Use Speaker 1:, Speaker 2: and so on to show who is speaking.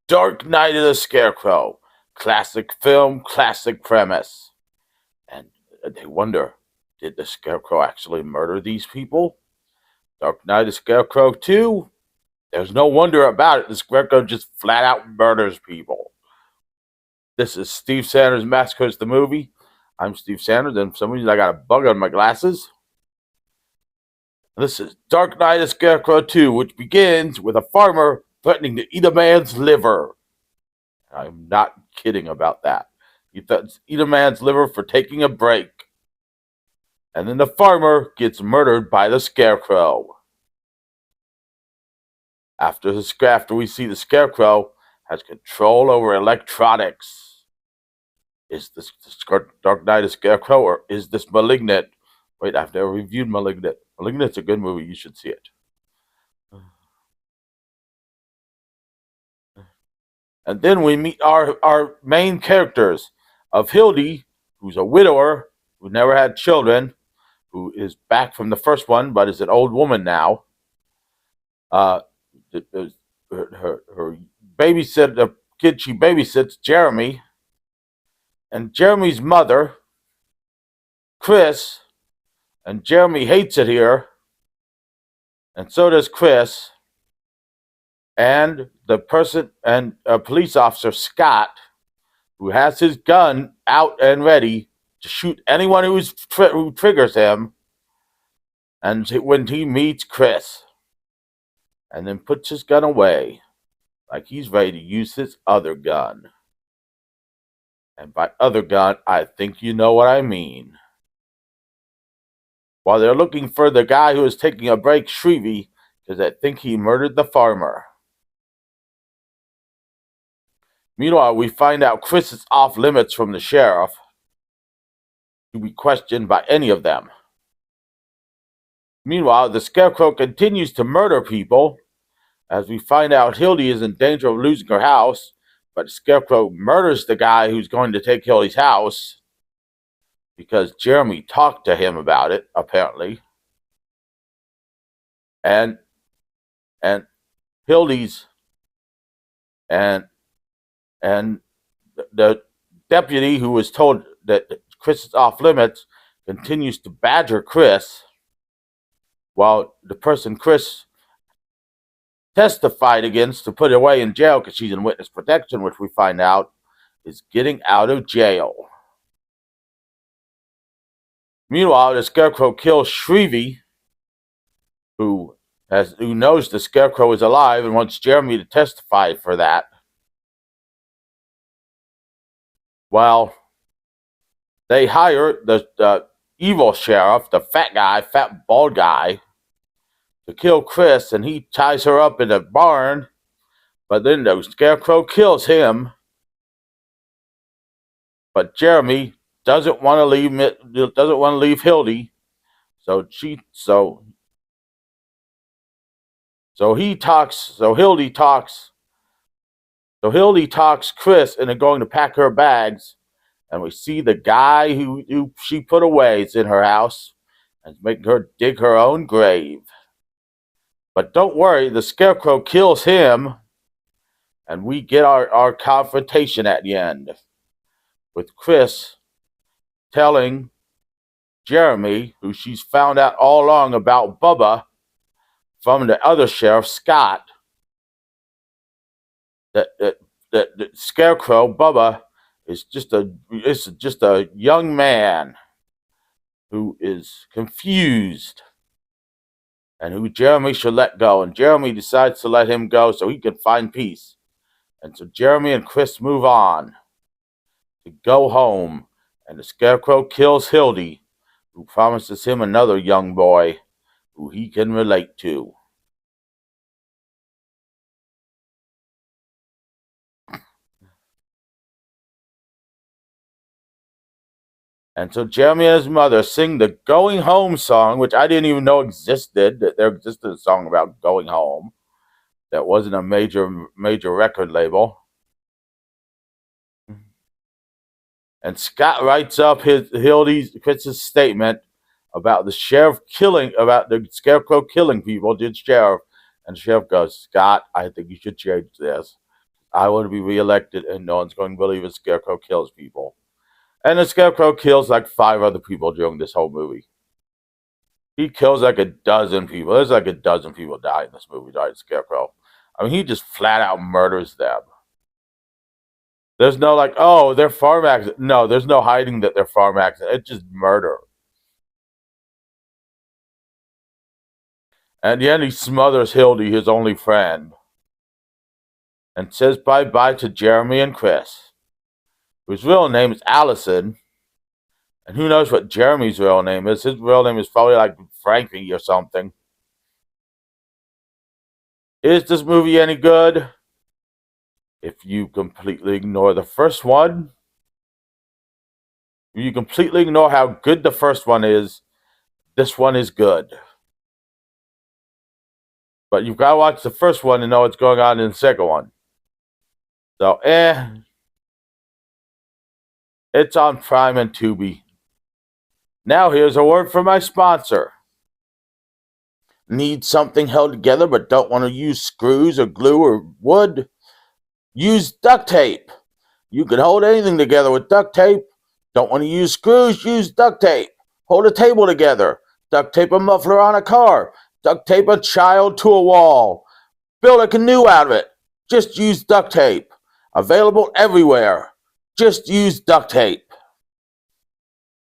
Speaker 1: Dark Knight of the Scarecrow. Classic film, classic premise. And they wonder, did the Scarecrow actually murder these people? Dark Knight of the Scarecrow 2? There's no wonder about it. The Scarecrow just flat out murders people. This is Steve Sanders' Massacres the Movie. I'm Steve Sanders, and for some reason I got a bug on my glasses. This is Dark Knight of the Scarecrow 2, which begins with a farmer threatening to eat a man's liver. I'm not kidding about that. He threatens to eat a man's liver for taking a break. And then the farmer gets murdered by the Scarecrow. After we see the Scarecrow has control over electronics. Is this Dark Knight a Scarecrow, or is this Malignant? Wait, I've never reviewed Malignant. Malignant's a good movie. You should see it. And then we meet our main characters of Hildy, who's a widower, who never had children, who is back from the first one, but is an old woman now. Her babysit, the kid she babysits, Jeremy, and Jeremy's mother, Chris, and Jeremy hates it here, and so does Chris, and the person and a police officer, Scott, who has his gun out and ready to shoot anyone who triggers him, and when he meets Chris, and then puts his gun away, like he's ready to use his other gun. And by other gun, I think you know what I mean. While they're looking for the guy who is taking a break, Shrevey, because I think he murdered the farmer. Meanwhile, we find out Chris is off limits from the sheriff to be questioned by any of them. Meanwhile, the Scarecrow continues to murder people, as we find out Hildy is in danger of losing her house, but the Scarecrow murders the guy who's going to take Hildy's house because Jeremy talked to him about it, apparently. And Hildy's and the deputy who was told that Chris is off limits continues to badger Chris, while the person Chris testified against to put away in jail because she's in witness protection, which we find out is getting out of jail. Meanwhile, the Scarecrow kills Shrevey, who knows the Scarecrow is alive and wants Jeremy to testify for that. While they hire the evil sheriff, the fat bald guy, to kill Chris, and he ties her up in a barn, but then the Scarecrow kills him. But Jeremy doesn't want to leave Hildy, so Hildy talks Chris into going to pack her bags, and we see the guy who she put away is in her house and making her dig her own grave. But don't worry, the Scarecrow kills him, and we get our confrontation at the end, with Chris telling Jeremy, who she's found out all along about Bubba from the other sheriff, Scott, that the Scarecrow, Bubba, is just a young man who is confused and who Jeremy should let go. And Jeremy decides to let him go so he can find peace. And so Jeremy and Chris move on to go home. And the Scarecrow kills Hildy, who promises him another young boy who he can relate to. And so Jeremy and his mother sing the Going Home song, which I didn't even know existed, that there existed a song about going home that wasn't a major record label. And Scott writes up Chris's statement about the Scarecrow killing people, did sheriff. And the sheriff goes, Scott, I think you should change this. I want to be reelected, and no one's going to believe a Scarecrow kills people. And the Scarecrow kills like 5 other people during this whole movie. He kills like a dozen people. There's like a dozen people die in this movie, died Scarecrow. I mean, he just flat out murders them. There's no like, oh, they're farm accident. No, there's no hiding that they're farm accident. It's just murder. And then he smothers Hildy, his only friend, and says bye-bye to Jeremy and Chris, whose real name is Allison. And who knows what Jeremy's real name is? His real name is probably like Frankie or something. Is this movie any good? If you completely ignore the first one, if you completely ignore how good the first one is, this one is good. But you've got to watch the first one to know what's going on in the second one. So, it's on Prime and Tubi. Now here's a word from my sponsor. Need something held together but don't want to use screws or glue or wood? Use duct tape. You can hold anything together with duct tape. Don't want to use screws? Use duct tape. Hold a table together. Duct tape a muffler on a car. Duct tape a child to a wall. Build a canoe out of it. Just use duct tape. Available everywhere. Just use duct tape.